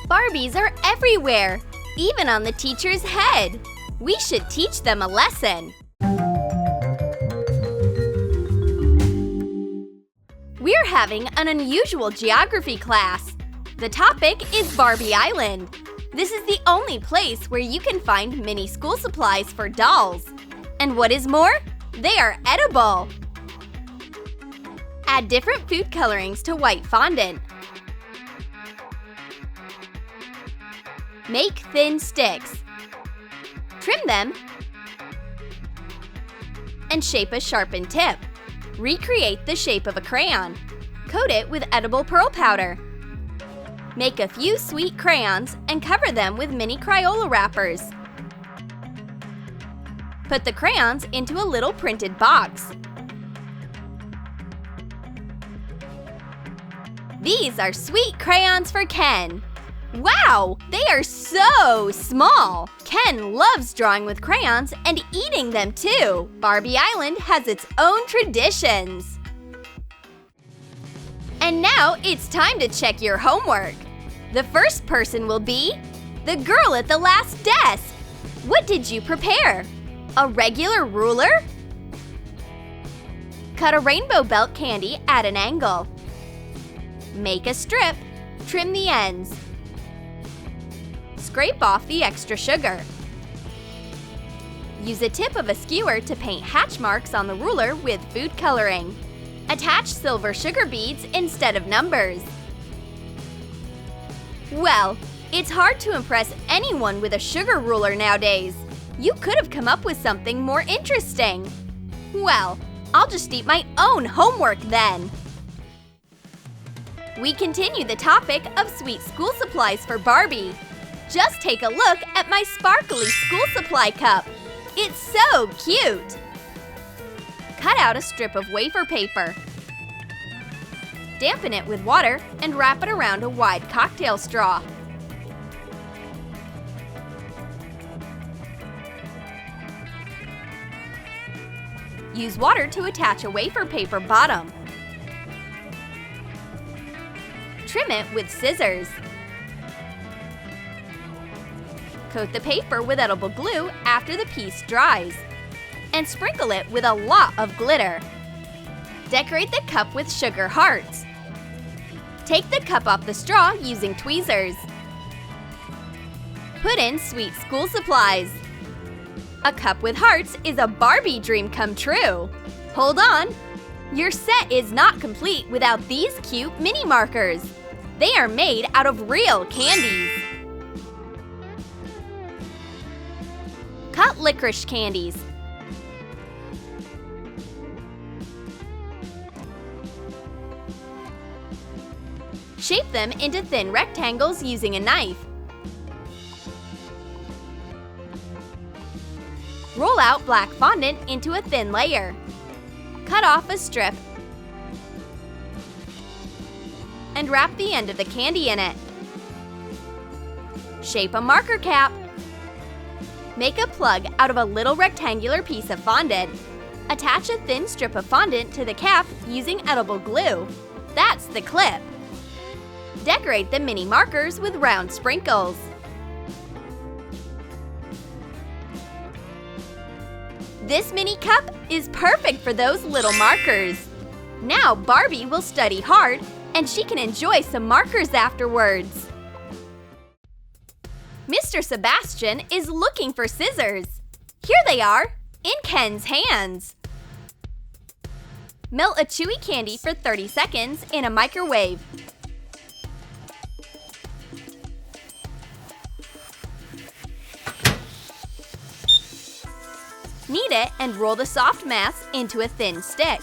Barbies are everywhere, even on the teacher's head. We should teach them a lesson. We're having an unusual geography class. The topic is Barbie Island. This is the only place where you can find mini school supplies for dolls. And what is more, they are edible. Add different food colorings to white fondant. Make thin sticks. Trim them and shape a sharpened tip. Recreate the shape of a crayon. Coat it with edible pearl powder. Make a few sweet crayons and cover them with mini Crayola wrappers. Put the crayons into a little printed box. These are sweet crayons for Ken. Wow, they are so small! Ken loves drawing with crayons and eating them too. Barbie Island has its own traditions. And now it's time to check your homework. The first person will be the girl at the last desk. What did you prepare? A regular ruler? Cut a rainbow belt candy at an angle. Make a strip. Trim the ends. Scrape off the extra sugar. Use a tip of a skewer to paint hatch marks on the ruler with food coloring. Attach silver sugar beads instead of numbers. Well, it's hard to impress anyone with a sugar ruler nowadays. You could have come up with something more interesting. Well, I'll just eat my own homework then. We continue the topic of sweet school supplies for Barbie. Just take a look at my sparkly school supply cup. It's so cute! Cut out a strip of wafer paper. Dampen it with water and wrap it around a wide cocktail straw. Use water to attach a wafer paper bottom. Trim it with scissors. Coat the paper with edible glue after the piece dries. And sprinkle it with a lot of glitter. Decorate the cup with sugar hearts. Take the cup off the straw using tweezers. Put in sweet school supplies. A cup with hearts is a Barbie dream come true. Hold on! Your set is not complete without these cute mini markers. They are made out of real candies. Cut licorice candies. Shape them into thin rectangles using a knife. Roll out black fondant into a thin layer. Cut off a strip and wrap the end of the candy in it. Shape a marker cap. Make a plug out of a little rectangular piece of fondant. Attach a thin strip of fondant to the cap using edible glue. That's the clip. Decorate the mini markers with round sprinkles. This mini cup is perfect for those little markers. Now Barbie will study hard and she can enjoy some markers afterwards. Mr. Sebastian is looking for scissors. Here they are, in Ken's hands. Melt a Chewy candy for 30 seconds in a microwave. Knead it and roll the soft mass into a thin stick.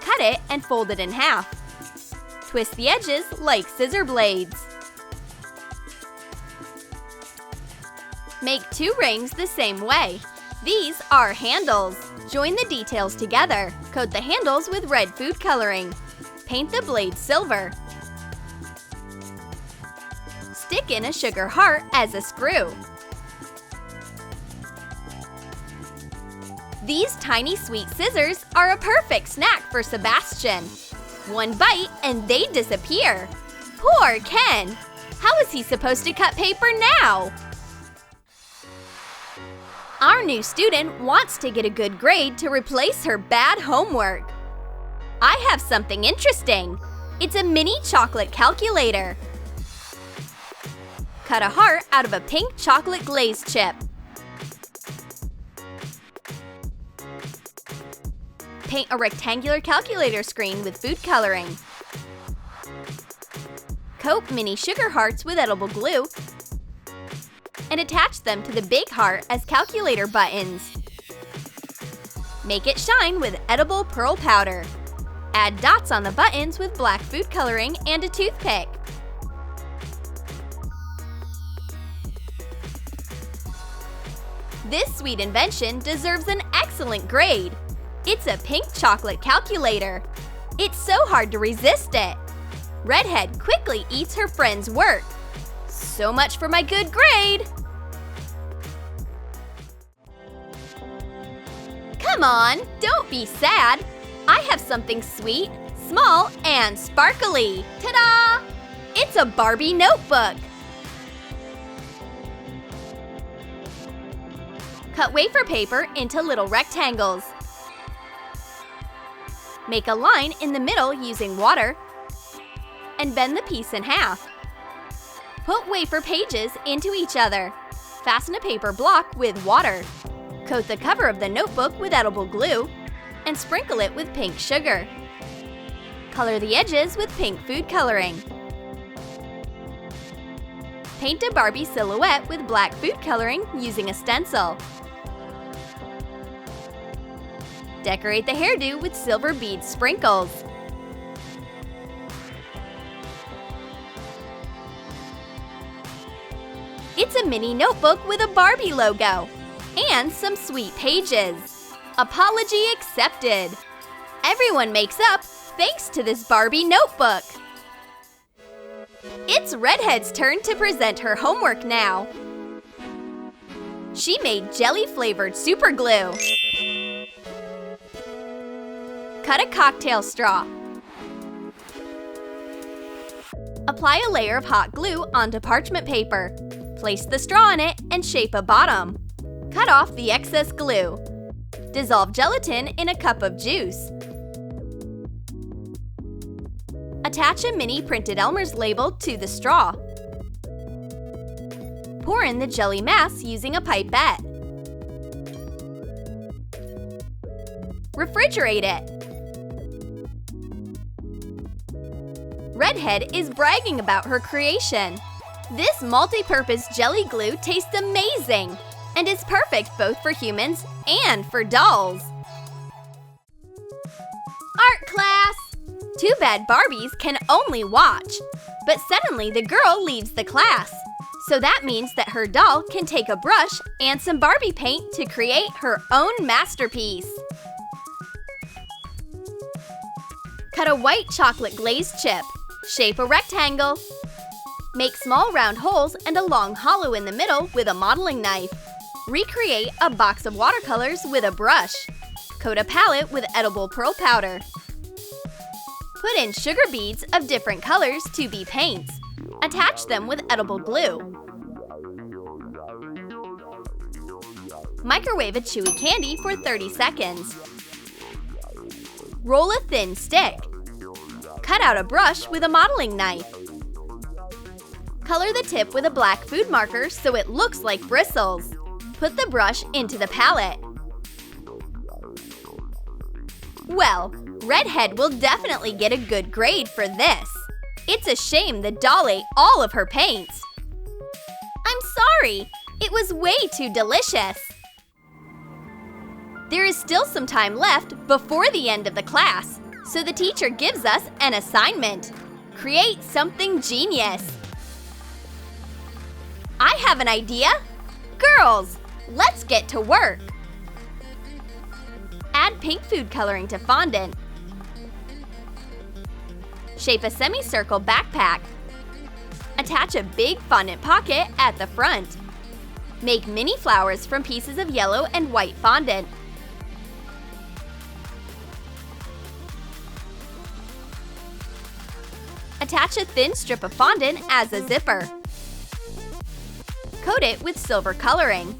Cut it and fold it in half. Twist the edges like scissor blades. Make 2 rings the same way. These are handles. Join the details together. Coat the handles with red food coloring. Paint the blades silver. Stick in a sugar heart as a screw. These tiny sweet scissors are a perfect snack for Sebastian. One bite and they disappear. Poor Ken! How is he supposed to cut paper now? Our new student wants to get a good grade to replace her bad homework. I have something interesting. It's a mini chocolate calculator. Cut a heart out of a pink chocolate glaze chip. Paint a rectangular calculator screen with food coloring. Coat mini sugar hearts with edible glue and attach them to the big heart as calculator buttons. Make it shine with edible pearl powder. Add dots on the buttons with black food coloring and a toothpick. This sweet invention deserves an excellent grade. It's a pink chocolate calculator. It's so hard to resist it. Redhead quickly eats her friend's work. So much for my good grade! Come on, don't be sad. I have something sweet, small, and sparkly. Ta-da! It's a Barbie notebook. Cut wafer paper into little rectangles. Make a line in the middle using water and bend the piece in half. Put wafer pages into each other. Fasten a paper block with water. Coat the cover of the notebook with edible glue and sprinkle it with pink sugar. Color the edges with pink food coloring. Paint a Barbie silhouette with black food coloring using a stencil. Decorate the hairdo with silver bead sprinkles. It's a mini notebook with a Barbie logo and some sweet pages. Apology accepted. Everyone makes up thanks to this Barbie notebook. It's Redhead's turn to present her homework now. She made jelly-flavored super glue. Cut a cocktail straw. Apply a layer of hot glue onto parchment paper. Place the straw in it and shape a bottom. Cut off the excess glue. Dissolve gelatin in a cup of juice. Attach a mini printed Elmer's label to the straw. Pour in the jelly mass using a pipette. Refrigerate it. Redhead is bragging about her creation. This multi-purpose jelly glue tastes amazing and is perfect both for humans and for dolls. Art class! Too bad Barbies can only watch. But suddenly the girl leaves the class. So that means that her doll can take a brush and some Barbie paint to create her own masterpiece. Cut a white chocolate glaze chip. Shape a rectangle. Make small round holes and a long hollow in the middle with a modeling knife. Recreate a box of watercolors with a brush. Coat a palette with edible pearl powder. Put in sugar beads of different colors to be paints. Attach them with edible glue. Microwave a Chewy candy for 30 seconds. Roll a thin stick. Cut out a brush with a modeling knife. Color the tip with a black food marker so it looks like bristles. Put the brush into the palette. Well, Redhead will definitely get a good grade for this. It's a shame the doll ate all of her paints. I'm sorry, it was way too delicious. There is still some time left before the end of the class, so the teacher gives us an assignment. Create something genius. I have an idea. Girls, let's get to work. Add pink food coloring to fondant. Shape a semicircle backpack. Attach a big fondant pocket at the front. Make mini flowers from pieces of yellow and white fondant. Attach a thin strip of fondant as a zipper. Coat it with silver coloring.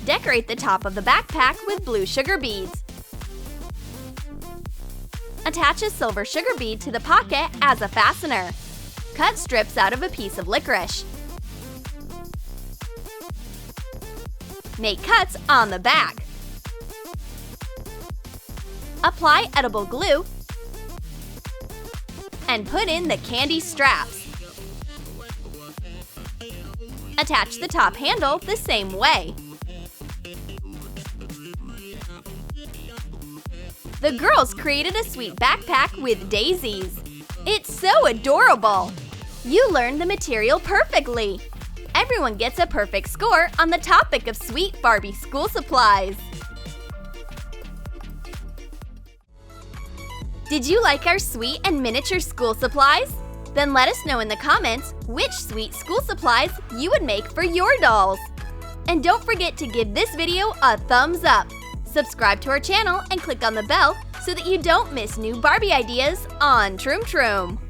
Decorate the top of the backpack with blue sugar beads. Attach a silver sugar bead to the pocket as a fastener. Cut strips out of a piece of licorice. Make cuts on the back. Apply edible glue and put in the candy straps. Attach the top handle the same way. The girls created a sweet backpack with daisies. It's so adorable! You learned the material perfectly! Everyone gets a perfect score on the topic of sweet Barbie school supplies. Did you like our sweet and miniature school supplies? Then let us know in the comments which sweet school supplies you would make for your dolls. And don't forget to give this video a thumbs up. Subscribe to our channel and click on the bell so that you don't miss new Barbie ideas on Troom Troom.